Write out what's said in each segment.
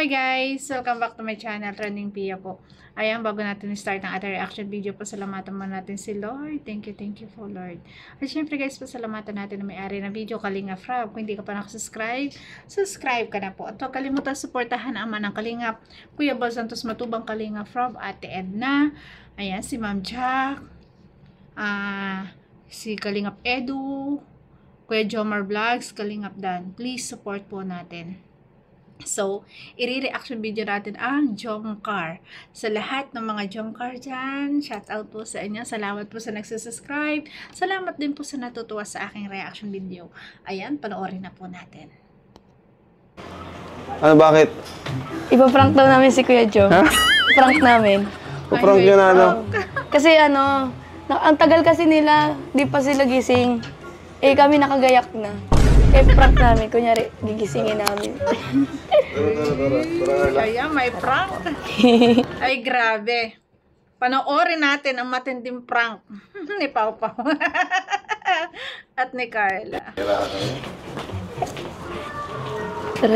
Hi guys! Welcome back to my channel, Trending Pia po. Ayan, bago natin start ang ating reaction video, pasalamatan mo natin si Lord. Thank you po Lord. At syempre guys, pasalamatan natin na may-ari ng video, Kalingap Rob. Kung hindi ka pa nakasubscribe, subscribe ka na po. At huwag kalimutan suportahan ang ama ng Kalingap, Kuya Bal Santos Matubang, Kalingap Rob, Ate Edna, ayan, si Ma'am Jack, si Kalingap Edu, Kuya Jomar Vlogs, Kalingap Dan. Please support po natin. So, i-reaction video natin ang Jomcar. Sa lahat ng mga Jomcar dyan, shout out po sa inyo. Salamat po sa nagsusubscribe. Salamat din po sa natutuwa sa aking reaction video. Ayan, panoorin na po natin. Ano, bakit? Ipaprank daw namin si Kuya Jo. Ha? Prank namin. Prank yun na ano? Kasi ang tagal kasi nila, di pa sila gising. Eh kami nakagayak na. Kaya prank namin, kunyari, gigisingin namin. Kaya may prank. Ay, grabe. Panoorin natin ang matinding prank ni Pau Pau at ni Carla. Tara,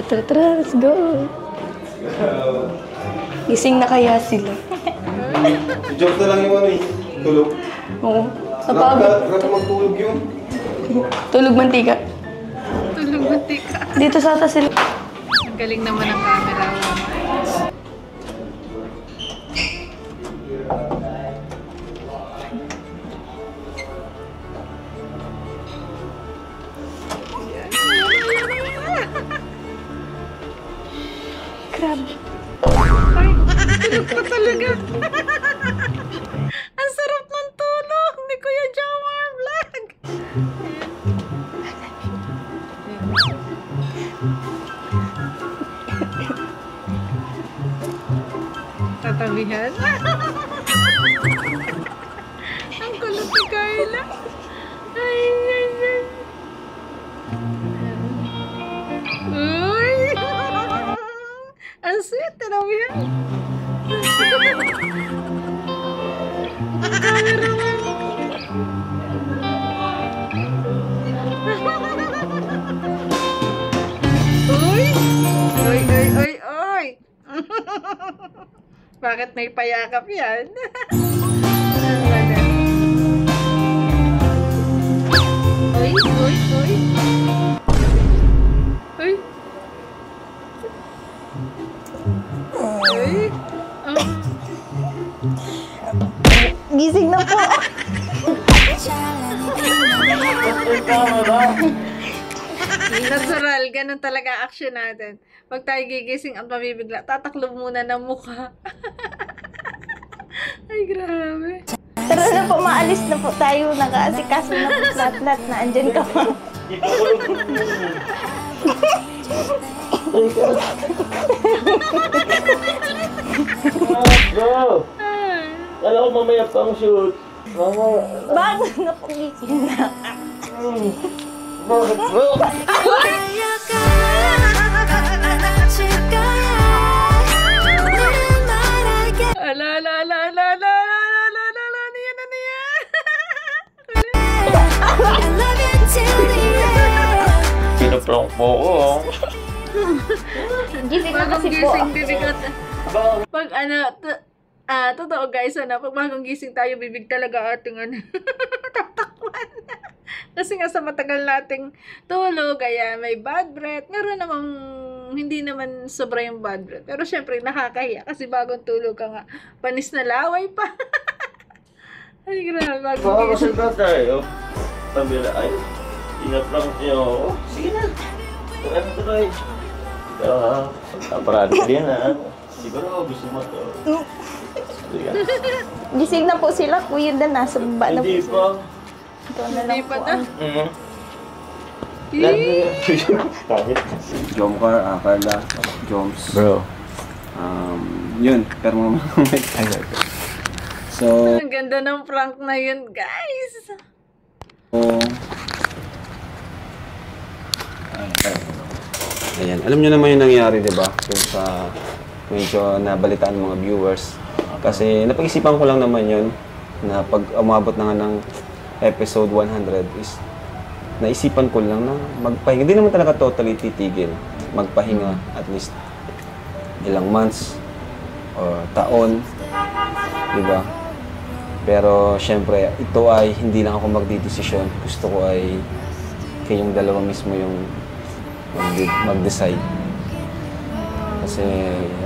let's go. Gising na kaya sila. Joke na lang yung ano eh. Tulog. Oo. Napagod. Grabe magtulog yun. Tulog mantika. Tulog matika. Dito sa atas sila. Ang galing naman ang camera. Grabe. Ay, tulog pa talaga. Ang sarap ng tulog ni Kuya Jomar Vlog. Tatabihan. Ang kulit ni Carla. Ay. Uy! Ang sweet, tatabihan. Ang cameraman. Uy! Bakit may payakap yan? Uy! Oh. Gising na po. Natural, ganun talaga action natin. Pag tayo gigising at mabibigla, tataklob muna ng mukha. Ay, grabe. Tara na po, maalis na po tayo. Nakaasikaso na po lahat na andyan ka pa. Go! Kala ko mamaya pang shoot. Bago na po gising na. Bakit bro? Pinaprank mo ko. Gising na kasi po. Gising, bibigat. Pag totoo guys, pag bagong gising tayo, bibig talaga ating tatakwan. Kasi nga sa matagal nating tulog, kaya may bad breath. Meron namang, hindi naman sobra yung bad breath. Pero syempre, nakakahiya kasi bagong tulog ka nga. Panis na laway pa. Ay, grabe, bagong Baka gising. masalita tayo. Sabi na, ay, pinaprank niyo ako. Sige na. Try. Aparado din ha. Siguro gusto mo to. Sige. Gising na po sila, kuya na nasa baba na po. Hindi pa. Ito na lang Hindi pa po. na. Kahit. Jomcar, Carla, Joms. Bro. Yun, pero mga So, Ang ganda ng prank na yun, guys. ayan. Alam nyo naman yung nangyari, di ba? Kung sa medyo nabalitaan ng mga viewers. Kasi napag-isipan ko lang naman yun na pag umabot na nga ng episode 100 is naisipan ko lang na magpahinga. Hindi naman talaga totally titigil. Magpahinga at least ilang months o taon, di ba? Pero syempre, ito ay hindi lang ako magdidesisyon. Gusto ko ay kayong dalawa mismo yung mag-decide. Kasi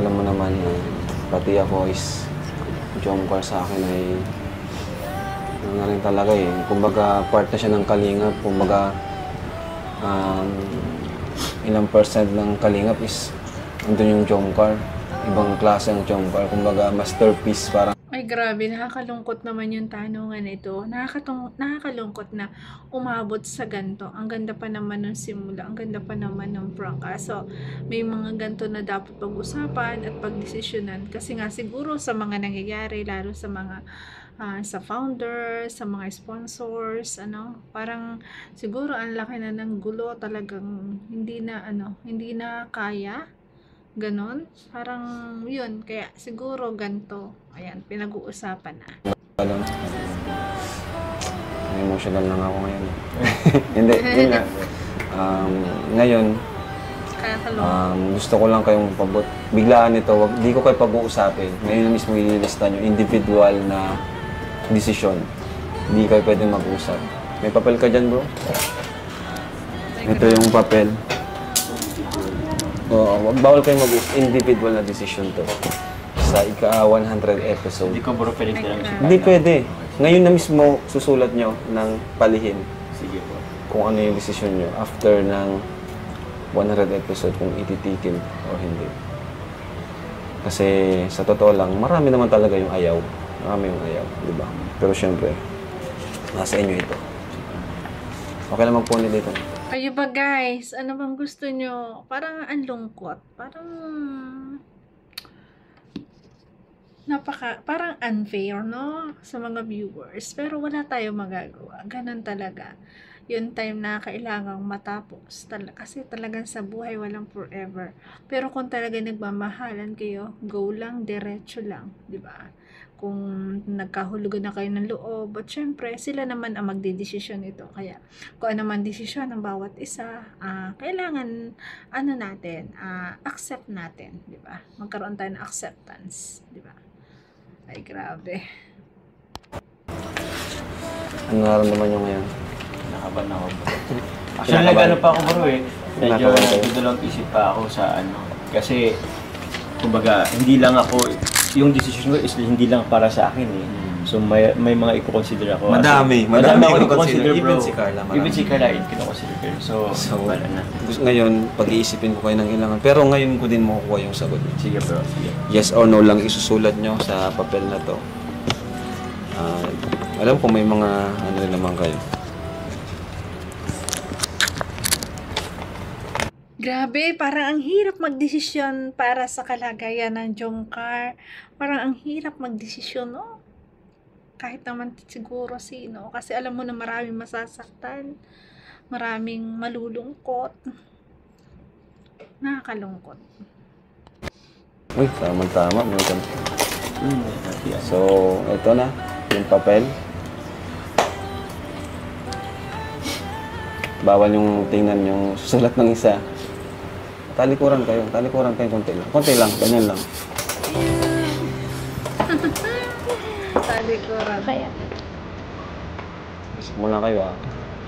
alam mo naman na pati ako is Jomcar sa akin ay ano na rin talaga eh. Kumbaga part na siya ng Kalingap. Kumbaga ilang percent ng Kalingap is andun yung Jomcar. Ibang klase ng Jomcar. Kumbaga masterpiece parang. Ay, grabe, nakakalungkot naman yung tanungan ito. Nakakalungkot na umabot sa ganto. Ang ganda pa naman ng simula, ang ganda pa naman ng prank. So, may mga ganto na dapat pag-usapan at pagdesisyonan. Kasi nga siguro sa mga nangyayari, lalo sa mga sa founders, sa mga sponsors, parang siguro ang laki na ng gulo, talagang hindi na kaya. Ganon. Parang yun. Kaya siguro ganto. Ayan, pinag-uusapan na. Alam, emotional lang ako ngayon. Hindi, yun nga. Ngayon, gusto ko lang kayong pabot. Biglaan ito, di ko kayo pag-uusapin. Ngayon mismo ililista nyo, individual na desisyon. Hindi kayo pwedeng mag-usap. May papel ka dyan, bro? Ito yung papel. Oo, bawal kayong mag-individual na decision to. Sa ika-100 episode. Hindi ko bro pwede na lang siya. Hindi pwede. Ngayon na mismo susulat nyo ng palihim Sige po. kung ano yung decision nyo after ng 100 episode kung ititikin o hindi. Kasi sa totoo lang, marami naman talaga yung ayaw. Marami yung ayaw, di ba? Pero syempre, nasa inyo ito. Okay lang magpuni dito. Kayo ba guys? Ano bang gusto nyo? Parang ang lungkot. Parang unfair, no? Sa mga viewers. Pero wala tayong magagawa. Ganun talaga. Yung time na kailangang matapos. Kasi talagang sa buhay walang forever. Pero kung talaga nagmamahalan kayo, go lang, diretso lang. Di ba? Kung nagkahulugan na kayo ng loob, at syempre, sila naman ang magdidesisyon ito. Kaya, kung ano man desisyon ng bawat isa, kailangan, accept natin, di ba? Magkaroon tayo ng acceptance, di ba? Ay, grabe. Ano nararamdaman nyo ngayon? Nakaban ako bro. Actually, nag-ano pa ako bro eh. Medyo Nakaban kayo? nagdalawang isip pa ako sa Kasi, kumbaga, hindi lang ako, yung decision ko is hindi lang para sa akin eh. So, may mga i-consider ako. Madami ako i-consider. i-consider bro. Even si Carla, marami. Even si Carla, i-consider. So, wala na. Ngayon, pag-iisipin ko kayo ng ilangan. Pero ngayon ko din makukuha yung sagot. Sige bro, sige. Yes or no lang isusulat nyo sa papel na to. Alam ko may mga ano rin naman kayo. Grabe, parang ang hirap magdesisyon para sa kalagayan ng Jomcar. Parang ang hirap magdesisyon, no? Kahit naman siguro sino. Kasi alam mo na maraming masasaktan. Maraming malulungkot. Nakakalungkot. Uy, tama-tama. So, ito na. Yung papel. Bawal yung tingnan yung susulat ng isa. Talikuran kayo konti lang. Konti lang, ganyan lang. Talikuran. Kaya, Isip muna kayo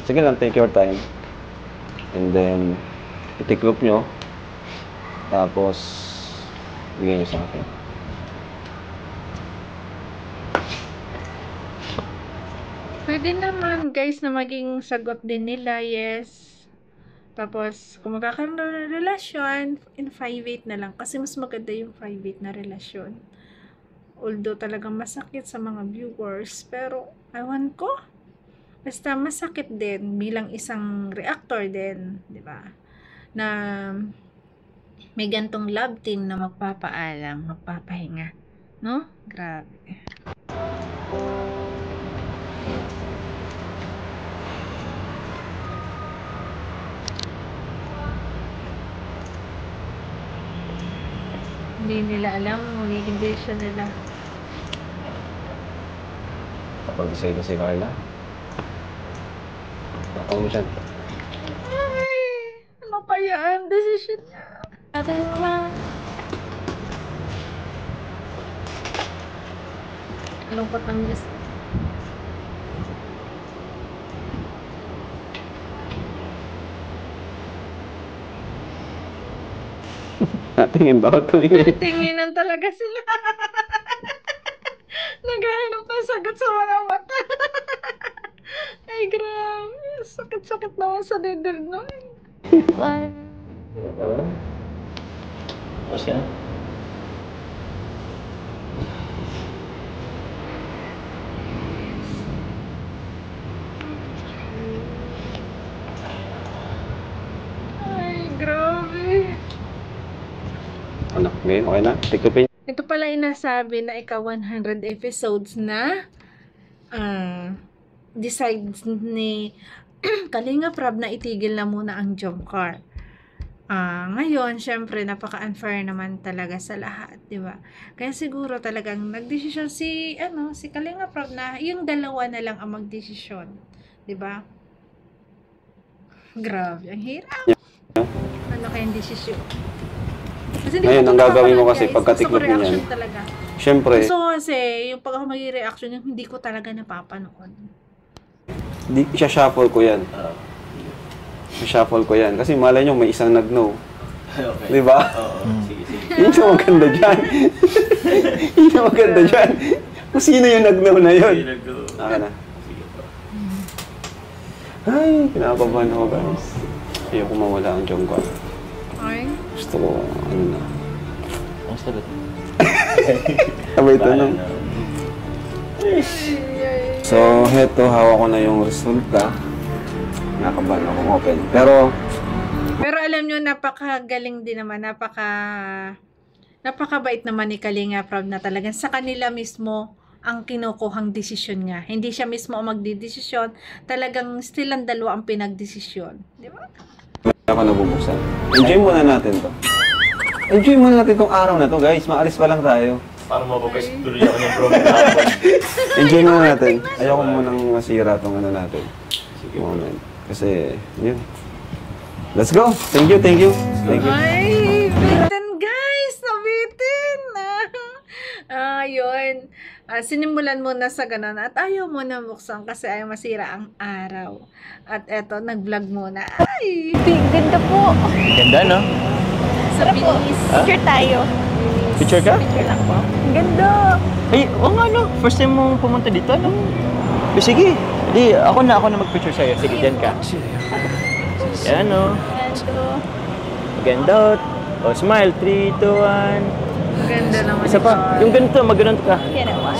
Sige lang, take your time. And then, itiklop nyo. Tapos, bigay nyo sa akin. Pwede naman guys na maging sagot din nila, yes. Tapos, kung magkakaroon ng relasyon, in 5-8 na lang. Kasi mas maganda yung 5-8 na relasyon. Although talagang masakit sa mga viewers. Pero, ewan ko. Basta masakit din bilang isang reactor din. Diba? Na may gantong love team na magpapaalam, magpapahinga. No? Grabe. Hindi nila alam kung magiging decision nila. Kapag-decide na si Carla. Ako mo siya. Ay, ano pa yan? Decision niya. ate naman. Lungkot ng Diyos. Tingin ba ako tumingin? Tinginan talaga sila. Naghahanap ng sagot sa mga mata. Ay, grabe. Sakit-sakit naman sa deder nun. Tapos yan. Ay, grabe. Anak, ngayon, okay na? Tiktopin. Ito pala inasabi na ikaw 100 episodes na decides ni Kalinga Prab na itigil na muna ang Jomcar. Ngayon, syempre, napaka-unfair naman talaga sa lahat, di ba? Kaya siguro talagang nagdesisyon si Kalinga Prab na yung dalawa na lang ang magdesisyon, di ba? Grabe, ang hirap. Ano kayang desisyon? Kasi hindi Ngayon, ko ang gagawin mo guys. kasi Gusto ko pagkatiklop mo reaction yan. talaga. Siyempre, Gusto ko kasi, yung pag ako mag-reaction, yung hindi ko talaga napapanood. shuffle ko yan. Shuffle ko yan. Kasi malay nyo, may isang nag-no. Okay. Di ba? Oo. Sige, sige. Yun yung maganda dyan. Yun yung maganda dyan. Kung sino yung nag-no na yun. Sige, nag-go. Aka na. Sige po. Ay, kinakabahan ako guys. Ayoko mawala ang Jomcar. Ay? Gusto ko, ano na. Ang sagot. Abay ito Bahala na. na. So, heto, hawak ko na yung resulta. Nakabahan akong open. Pero, Pero alam nyo, napakagaling din naman, napakabait naman ni Kalinga Prab na talagang sa kanila mismo ang kinukuhang desisyon niya. Hindi siya mismo ang magdidesisyon, talagang still ang dalawa ang pinagdesisyon. Di ba? ako nabubuksan. Enjoy muna natin to. Enjoy muna natin tong araw na to, guys. Maalis pa lang tayo. Para mapapag-tuloy ako ng program natin. Enjoy muna natin. Ayoko munang masira tong ano natin. Sige. Moment. Kasi, yun. Let's go. Thank you, thank you. Thank you. Ay, bitin guys! Nabitin! Yun. Sinimulan mo na sa ganun at ayaw mo na buksan kasi ayaw masira ang araw. At eto, nag-vlog muna. Ay! Ganda po. Ganda, no? Sa bilis. Picture tayo. Picture ka? Picture lang po. Ganda. Ay, oo nga, no? First time mong pumunta dito, no? Eh, sige. Di, ako na mag-picture sa'yo. Sige, dyan ka. Yan, no? Ganda. O, smile. 3, 2, 1. Ganda naman. Isa pa. Yung ganito, mag-ganito ka. Yan naman.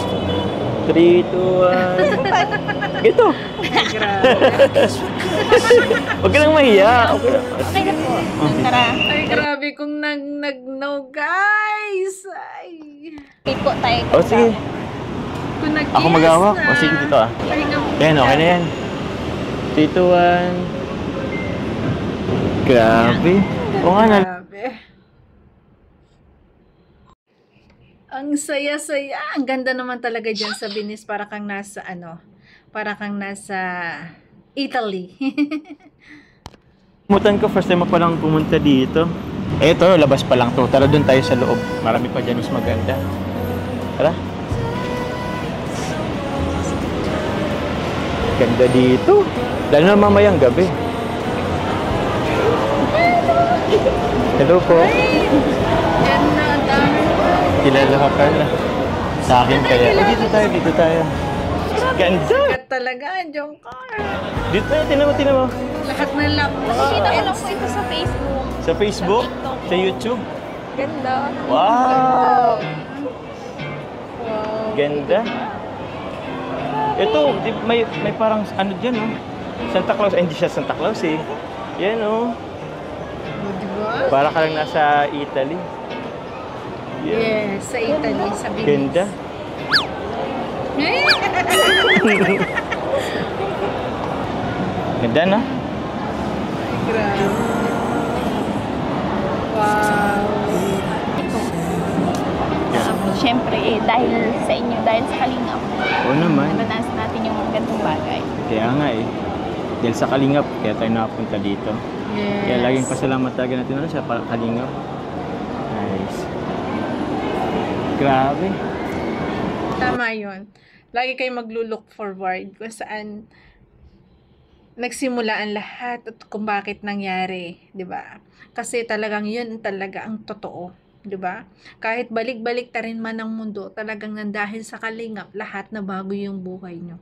3, 2, 1. Ganito. Grabe. Huwag ka lang mahiya. Okay. Okay na po. Tara. Ay, grabe kung nag-no, guys. Ay. Wait po tayo. O, sige. Kung nag-yes Ako mag-awak. na. O, sige, dito ah. Pahinga mo. Yan, okay na yan. 3, 2, 1. Grabe. Oo nga na. Grabe. Ang saya-saya. Ang ganda naman talaga dyan sa Venice. Para kang nasa, Italy. Mutan ko, first time mo palang pumunta dito. Eto, labas pa lang to. Tara doon tayo sa loob. Marami pa dyan mas maganda. Tara. Ganda dito. Lalo na mamayang gabi. Hello po. Yan na, dami. Kilala ka pala. Sa akin kaya. Oh, dito tayo. Ganda. Kat talaga, Jomcar. Dito tayo, tinan mo. Lahat na lang. Nakikita ko lang po ito sa Facebook. Sa Facebook, sa YouTube. Ganda. Wow! Ganda. Ito, may parang ano dyan, oh. Santa Claus. Ay, hindi siya Santa Claus, eh. Yan, oh. Diba? Para ka lang nasa Italy. Yes, sa Italy, sa Venice. Ganda. Ganda, no? Grabe. Wow. Siyempre, dahil sa inyo, dahil sa Kalingap, Oo naman. nabanasan natin yung mga gantong bagay. Kaya nga, eh. Dahil sa Kalingap, kaya tayo nakapunta dito. Yes. Kaya laging pasalamat talaga natin sa Kalingap. Nice. Grabe. Tama yun. Lagi kayo maglo-look forward kung saan nagsimula ang lahat at kung bakit nangyari, 'di ba? Kasi talagang 'yun talaga ang totoo, 'di ba? Kahit balik-balik ta rin man ang mundo, talagang nandahil sa kalingap lahat na bago yung buhay nyo.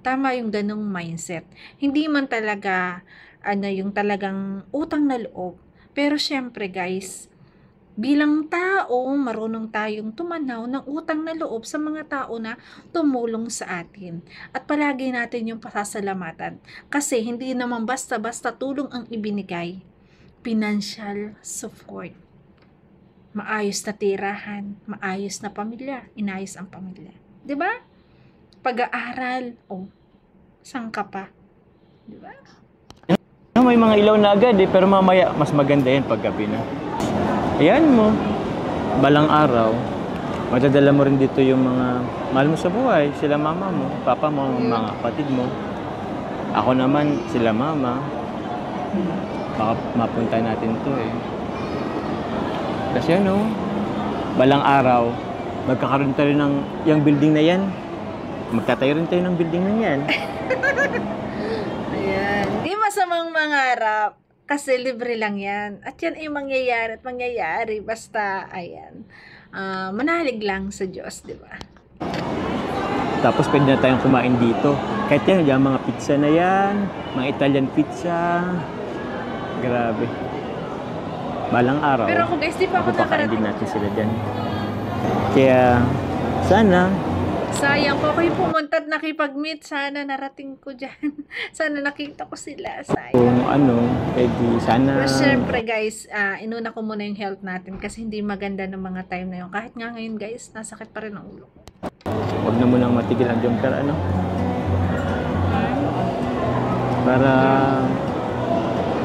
Tama yung ganong mindset. Hindi man talaga yung talagang utang na loob. Pero syempre guys, bilang tao, marunong tayong tumanaw ng utang na loob sa mga tao na tumulong sa atin. At palagi natin yung pasasalamatan. Kasi hindi naman basta-basta tulong ang ibinigay. Financial support. Maayos na tirahan, maayos na pamilya, inayos ang pamilya. 'Di ba? Pag-aaral, saan ka pa? 'Di ba? May mga ilaw na agad pero mamaya mas maganda yan pag gabi na. Ayan mo, balang araw, matadala mo rin dito yung mga mahal mo sa buhay, sila mama mo, papa mo, mga kapatid mo. Ako naman, sila mama. Baka mapunta natin to Kasi balang araw, magkakaroon tayo ng yung building na yan. Magtatayo rin tayo ng building na yan. Ayan. Di masamang mangarap. Kasi libre lang yan. At yan ay mangyayari at mangyayari. Basta, ayan. Manalig lang sa Diyos, di ba? Tapos pwede na tayong kumain dito. Kahit yung mga pizza na yan, mga Italian pizza. Grabe. Balang araw. Pero ako guys, di pa ako mapapakain din nakarating natin dyan. sila dyan. Kaya, sana, Sayang po kayo pumunta at nakipag-meet. Sana narating ko dyan. Sana nakita ko sila. Sayang. kung pwede, sana. Pero syempre guys, inuna ko muna yung health natin kasi hindi maganda ng mga time na yun. Kahit nga ngayon guys, nasakit pa rin ang ulo ko. Huwag na munang matigil ang jump car, para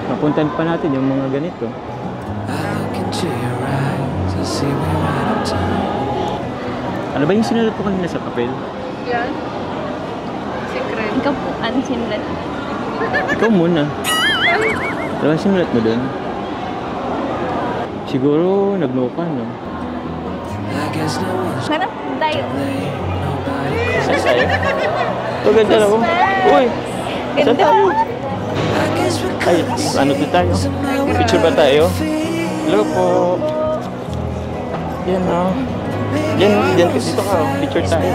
mapuntahan pa natin yung mga ganito. Ano ba yung sinulat ko kanina sa papel? Yan. Secret. Ikaw po, ano sinulat? Ikaw muna. Ano ba sinulat mo doon? Siguro nagnuka, no? Hanap tayo. Sasay. Ito, ganda na ko. Uy! Saan tayo? Ay, ano to tayo? Picture ba tayo? Hello po. Yan Yan, dito ka. Picture tayo.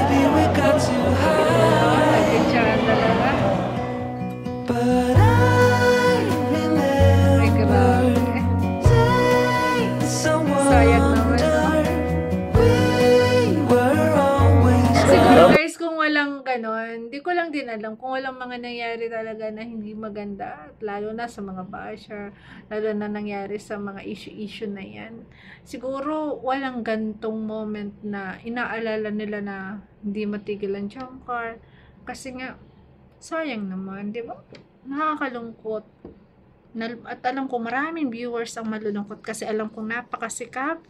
Picturean talaga. Ay, grabe. Sayang naman. Siguro guys, kung walang ganon, di ko lang din alam kung walang mga nangyari talaga na hindi maganda, at lalo na sa mga basher, lalo na nangyari sa mga issue na yan. Siguro walang gantong moment na inaalala nila na hindi matigil ang jump car. Kasi nga, sayang naman, di ba? Nakakalungkot. At alam ko maraming viewers ang malulungkot kasi alam kong napakasikap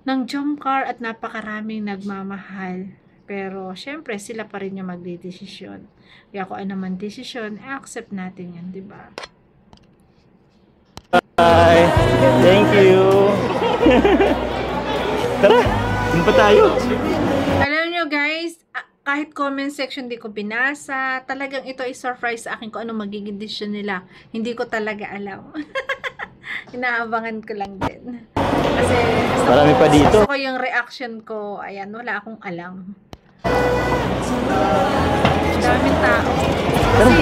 ng jump car at napakaraming nagmamahal. Pero, syempre, sila pa rin yung magdidesisyon. Kaya kung ano man desisyon, accept natin yan, di ba? Bye! Thank you! Tara! Saan pa tayo? Alam nyo guys, kahit comment section di ko binasa, talagang ito ay surprise sa akin kung ano magiging decision nila. Hindi ko talaga alam. Inaabangan ko lang din. Kasi Marami pa dito. gusto ko yung reaction ko. Ayan, wala akong alam. Daming tao. Kasi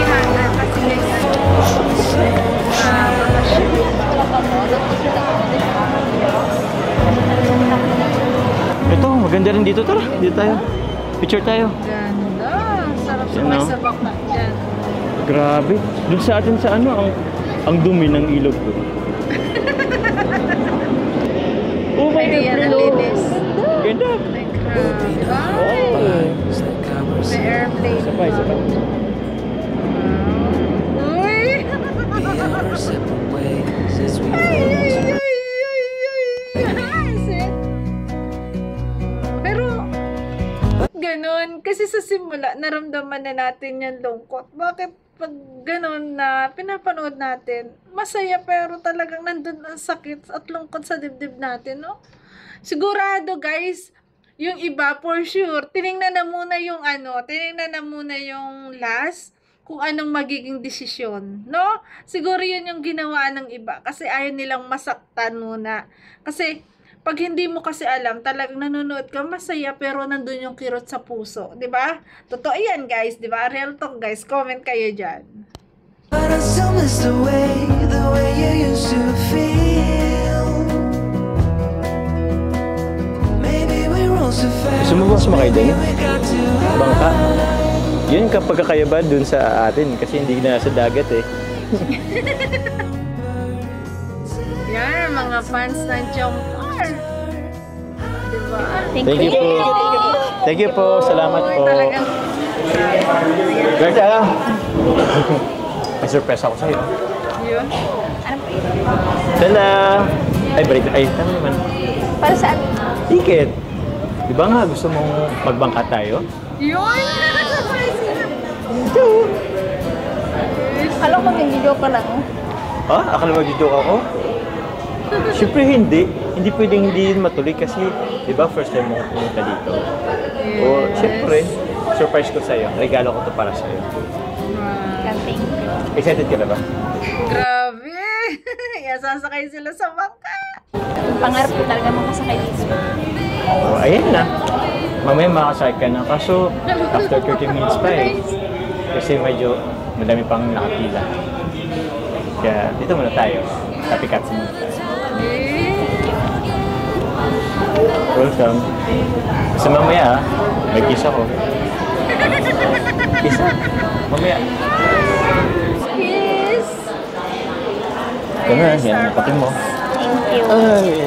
kasi Ito, maganda rin dito. Tara, dito tayo. Picture tayo. ganda. Sarap Yan, no? sumasabak na dyan. Grabe. Doon sa atin sa ang dumi ng ilog ko. Oh my Ay, yan ang God. linis. Ganda. Ay, grabe. Ay, may airplane. Sabay. Uy! Pero, ganun. Kasi sa simula, naramdaman na natin yung lungkot. Bakit pag ganun na pinapanood natin, masaya pero talagang nandun ang sakit at lungkot sa dibdib natin, no? Sigurado, guys, Yung iba, for sure, tinignan na muna yung tinignan na muna yung last, kung anong magiging desisyon, no? Siguro yun yung ginawa ng iba, kasi ayaw nilang masaktan muna. Kasi, pag hindi mo kasi alam, talagang nanonood ka, masaya, pero nandun yung kirot sa puso, di ba? Totoo yan, guys, di ba? Real talk, guys. Comment kayo dyan. But I still miss the way you used to feel. Maybe we roll so fast. Gusto mo ba sumakay din? We got to Bangka. Yun kapag kakayaba dun sa atin kasi hindi na sa dagat eh. Yan, mga fans ng Jomcar. Diba? Thank you po. Thank you po. Salamat po. Talagang, Gerda! May surprise ako sa'yo. yun. Tada! Ay, break. Ay, tama naman. Para saan? Ticket. Di ba nga gusto mong magbangka tayo? Yun! Alam ko, nag-joke ka lang. Ah, akala mag-joke ako? Siyempre hindi. Hindi pwedeng hindi yun matuloy kasi, di ba, first time mo pumunta dito. O, siyempre, surprise ko sa'yo. Regalo ko to para sa'yo. Thank you. Excited ka na ba? Grabe! Sasakay sila sa bangka. Pangarap ko talaga makasakay dito. O, ayan na. Mamaya makasakay ka na. Kaso, after 30 minutes pa eh. Kasi medyo madami pang nakapila. Kaya, dito muna tayo. Happy Cats muna tayo. Welcome. Kasi mamaya, may kiss ako. Kiss na. Mamaya. Kiss! Ito na, yan, nakatin mo. Thank you. Ay.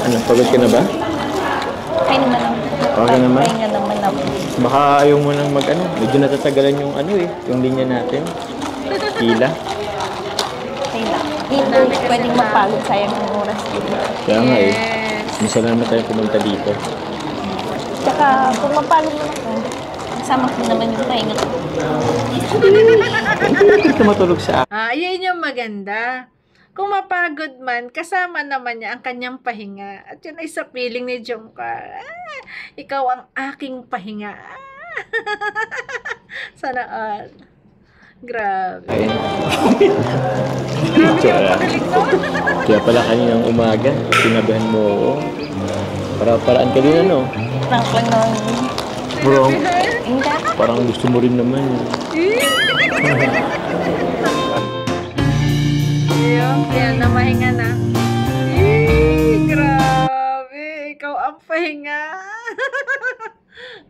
Ano, pagod ka na ba? Kaya naman ako. Okay naman. Kaya naman ako. Baka ayaw mo nang medyo natatagalan yung yung linya natin. Pila. Kaya lang. Hindi pwedeng mapagod, sayang ng oras dito. Kaya nga eh. Yes. Masalamat tayo pumunta dito. Tsaka, kung mapagod naman ako, kasama ko naman yung pahinga ko. Hindi ka matulog sa akin. Yun yung maganda. Kung mapagod man, kasama naman niya ang kanyang pahinga. At yun ay sa feeling ni Jomcar. Ikaw ang aking pahinga. Sana all. Grabe. Ay. Grabe yung pagaling mo. Kaya pala kaninang umaga, sinabihan mo ako. Paraan ka din ano. Prank lang naman. Bro, Hindi. parang gusto mo rin naman. Yan, namahinga na. Grabe. Ikaw ang pahinga.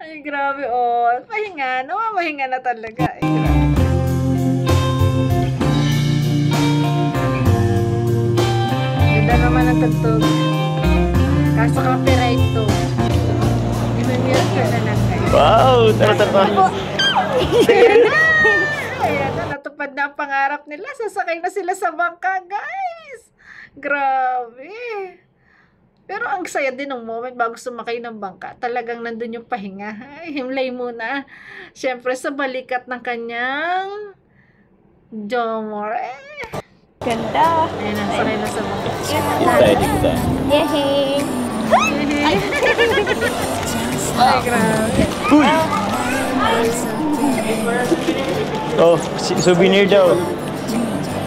Ay, grabe. Oh, pahinga. Namamahinga na talaga. Ay, grabe. Ganda naman ang tugtog. Kaso copyright to. I-mute ka na lang kayo. Wow! Tara pa. Ayan na! Ayan na, natupad na ang pangarap nila. Sasakay na sila sa bangka, guys! Grabe! Pero ang saya din ng moment bago sumakay ng bangka. Talagang nandun yung pahinga. Ay, himlay muna. Siyempre, sa balikat ng kanyang Jomar. Ganda. Ayan na, sakay na sa bangka. Dito tayo. Yehey! Ay, grabe. Uy! Oh, souvenir daw.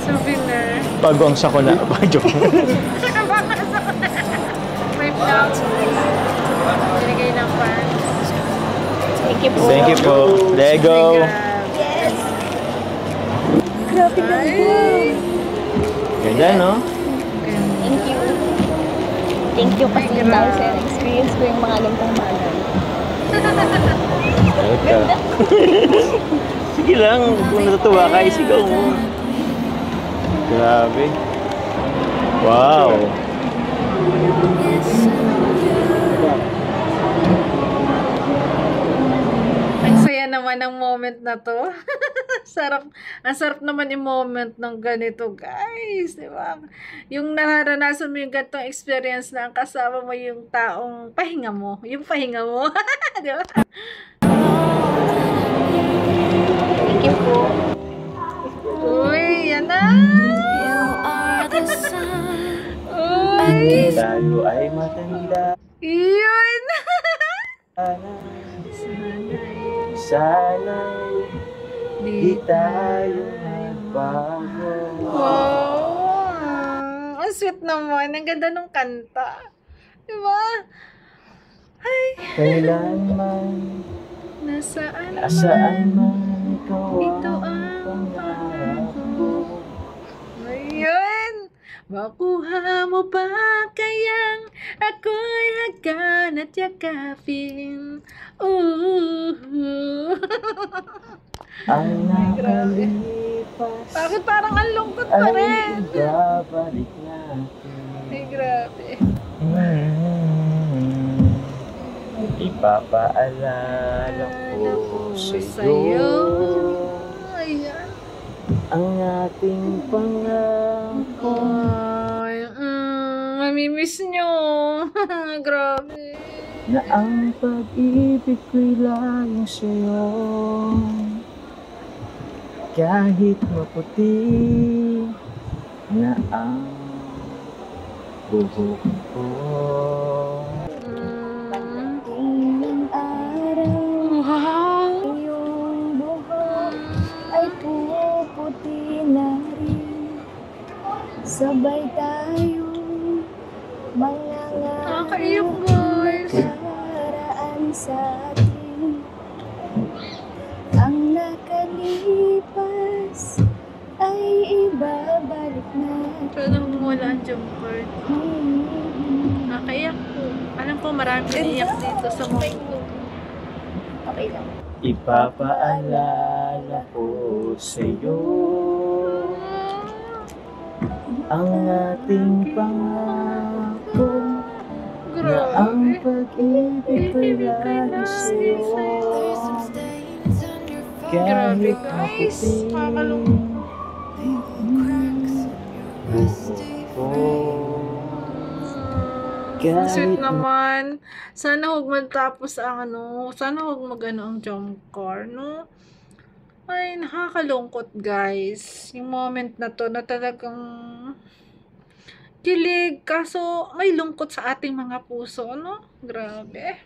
Souvenir. Bago ang sakuna. Joke. May flowers. Binigay ng fan. Thank you po. Thank you po. Lego. Grabe na Ganda, no? Thank you. Thank you kasi dahil sa experience ko yung mga gantong bagay. Ayot ka. Sige lang, kung natutuwa ka, isigaw mo. Grabe. Wow. Ang saya naman ng moment na to. Ang sarap naman yung moment ng ganito, guys. Di ba? Yung nararanasan mo yung ganitong experience na ang kasama mo yung taong pahinga mo. Yung pahinga mo. Di ba? Thank you po. Uy, yan na. You are the sun. Uy. tayo ay matanda. Yun! Sana'y di tayo nagbago. Wow! Ang sweet naman. Ang ganda ng kanta. Diba? Ay, Kailanman, nasaan asaan man. man ikaw Ito ang ang pangarap pangarap ko. Ayun! Makuha mo ba kayang ako'y hagkan at yakapin? Ooh. Ang grabe. nakalipas Bakit parang ang lungkot pa ay rin? ibabalik natin. Ay, grabe. Ipapaalala ko sa'yo Ayan. ang ating pangako. Ay, mamimiss nyo. Grabe. Na ang pag-ibig ko'y layong sa'yo. Kahit maputi na ang buhok ko. Pagdating ng araw, Wow. iyong buhok ay puputi na rin. Sabay tayong mga Nakakaiyak, guys. nakaraan sa atin. Ang nakalipas ay ibabalik natin. Sana humula ang jump card. Nakaiyak po. Alam ko marami naiyak dito sa mundo. Okay lang. Ipapaalala ko sa'yo ang ating pangako na ang Grabe. pag-ibig ko'y layong sa'yo. Grabe, Kahit guys. maputi Nakakalungkot. Sweet naman. Sana huwag matapos ang sana huwag ang jump car, no? Ay, nakakalungkot, guys. Yung moment na to na talagang kilig, kaso may lungkot sa ating mga puso, no? Grabe.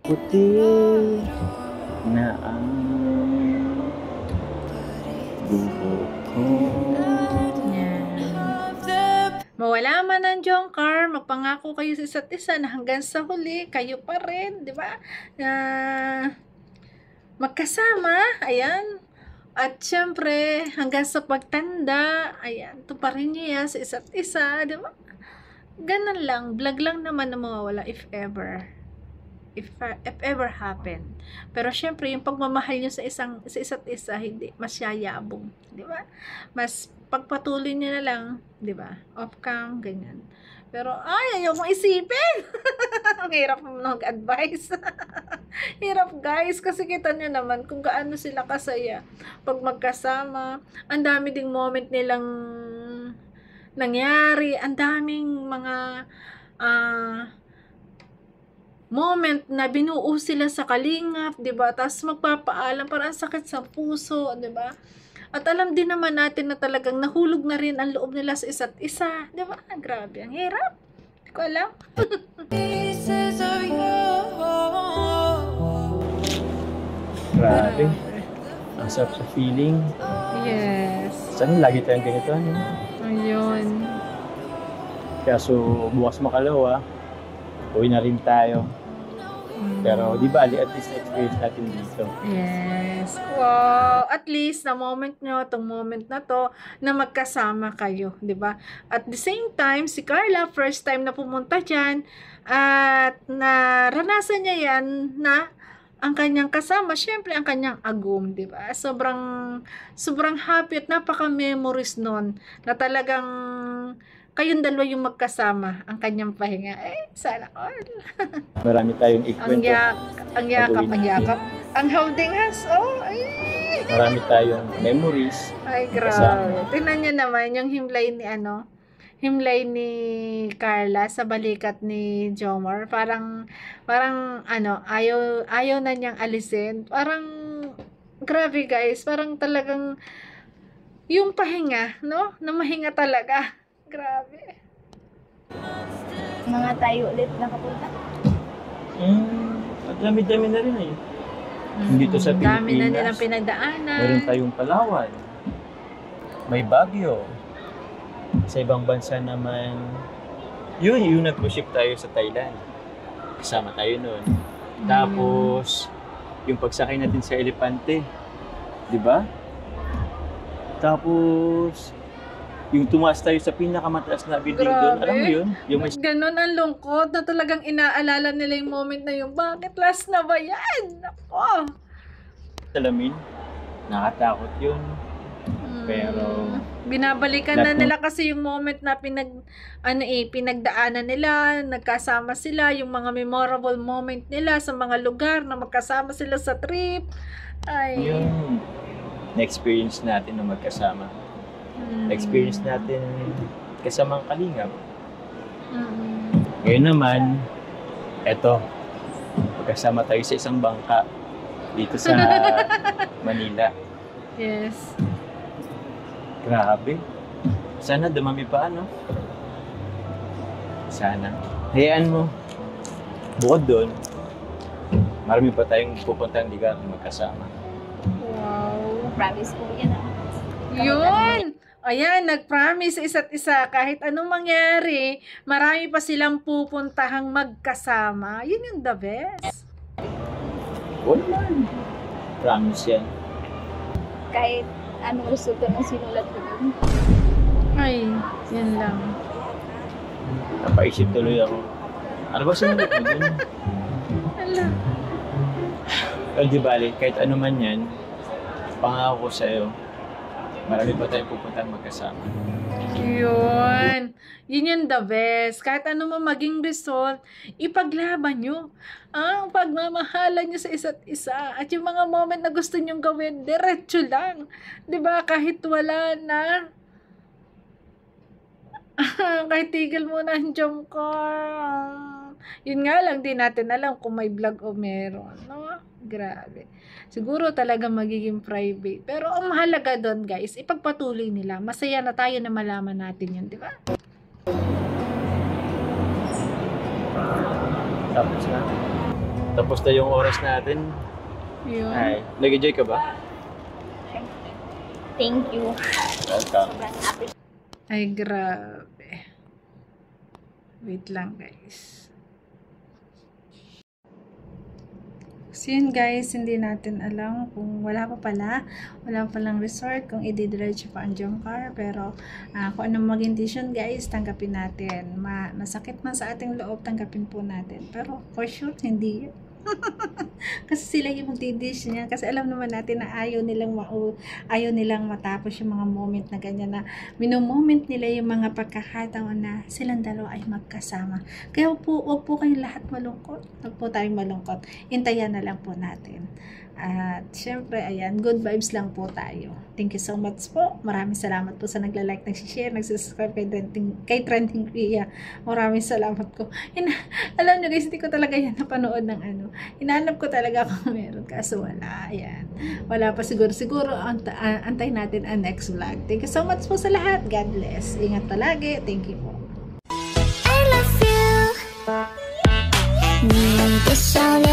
puti na ang buhok ko. Mawala man ang Jongkar, magpangako kayo sa isa't isa na hanggang sa huli, kayo pa rin, di ba? Na magkasama, ayan. At syempre, hanggang sa pagtanda, ayan, tuparin niyo yan sa isa't isa, di ba? Ganun lang, vlog lang naman na mawawala if ever. If ever happen. Pero syempre, yung pagmamahal nyo sa isa't isa, hindi masyayabong, di ba? Mas pagpatuloy nyo na lang, di ba? Off cam, ganyan. Pero, ay, ayaw kong isipin. Ang hirap mag-advise. Hirap, guys, kasi kita nyo naman kung gaano sila kasaya pag magkasama. Ang dami ding moment nilang nangyari. Ang daming mga moment na binuo sila sa kalingap, 'di ba? Tapos magpapaalam, parang sakit sa puso, 'di ba? At alam din naman natin na talagang nahulog na rin ang loob nila sa isa't isa, 'di ba? Grabe, ang hirap. Hindi ko alam. Grabe. Ang sarap sa feeling. Yes. Sana lagi tayong ganito, ano? Ayun. Kaso bukas makalawa, uwi na rin tayo. Pero di ba, at least na-experience natin dito. Yes. Wow. At least, na moment nyo, tong moment na to, na magkasama kayo, di ba? At the same time, si Carla, first time na pumunta dyan, at naranasan niya yan na ang kanyang kasama, syempre ang kanyang agum, di ba? Sobrang happy at napaka-memories nun na talagang kayong dalawa yung magkasama, ang kanyang pahinga. Eh, sana all. Marami tayong Ang ikwento. yakap, ang holding hands, oh, ay. Marami tayong memories. Ay, grabe. Kasama. Tingnan niyo naman yung himlay ni Carla sa balikat ni Jomar. Parang ayaw na niyang alisin. Parang, grabe guys, parang talagang yung pahinga, no? Na mahinga talaga. Grabe. mga tayo ulit nakapunta. At dami-dami na rin eh. Dito sa Pilipinas. Dami na nilang pinagdaanan. Meron tayong Palawan. May Baguio. Sa ibang bansa naman, yung nag-cruise ship tayo sa Thailand. Kasama tayo noon. Tapos, yung pagsakay natin sa Elepante. Di ba? Tapos, yung tumaas tayo sa pinakamataas na building doon. Alam mo yun? Yung may Ganon ang lungkot na talagang inaalala nila yung moment na yung bakit last na ba yan? Ako. salamin. Nakatakot yun. Pero binabalikan na nila kasi yung moment na pinagdaanan nila, nagkasama sila, yung mga memorable moment nila sa mga lugar na magkasama sila sa trip. Ay. yung na-experience natin na magkasama. Na-experience natin kasamang kalingap. Ngayon naman, eto, magkasama tayo sa isang bangka dito sa Manila. Yes. Grabe. Sana dumami pa, ano? Sana. Hayaan mo. Bukod doon, marami pa tayong pupuntang lugar na magkasama. Wow. Promise po yan. Yun! Ayan, nag-promise isa't isa. Kahit anong mangyari, marami pa silang pupuntahang magkasama. Yun yung the best. Wala. Promise yan. Kahit anong resulta ng sinulat ko dun. Ay, yan lang. Napaisip tuloy ako. Ano ba sinulat mo dun? Hala. Well, di bali, kahit ano man yan, pangako ko sa'yo, marami pa tayong pupuntang magkasama. Yun. Yun yung the best. Kahit ano man maging result, ipaglaban nyo ang pagmamahalan nyo sa isa't isa. At yung mga moment na gusto nyong gawin, diretso lang. 'Di ba? Kahit wala na. Kahit tigil mo na ang jump car. Yun nga lang, di natin alam kung may vlog o meron. No? Grabe. Siguro talaga magiging private. Pero ang mahalaga doon, guys, ipagpatuloy nila. Masaya na tayo na malaman natin yun, di ba? Tapos na. Tapos na yung oras natin. Yun. Ay, nag-enjoy ka ba? Thank you. Welcome. Sobrang happy. Ay, grabe. Wait lang, guys. So yun guys, hindi natin alam kung wala palang resort, kung i-diretso pa ang jump car, pero kung anong maging decision guys, tanggapin natin. Masakit man sa ating loob, tanggapin po natin. Pero for sure, hindi yun. Kasi sila yung magdidesisyon niya. Kasi alam naman natin na ayaw nilang matapos yung mga moment na ganyan, na minomoment nila yung mga pagkakataon na silang dalawa ay magkasama. Kaya wag po kayong lahat malungkot. Wag po tayong malungkot. Intayan na lang po natin. At syempre, ayan, good vibes lang po tayo. Thank you so much po. Maraming salamat po sa nagla-like, nagsishare, nagsubscribe kay Trending Kuya. Maraming salamat ko. Alam nyo guys, hindi ko talaga yan napanood ng ano. Hinanap ko talaga kung meron, kaso wala. Ayan. Wala pa siguro. Siguro, antay natin ang next vlog. Thank you so much po sa lahat. God bless. Ingat palagi. Thank you po. I love you. The sound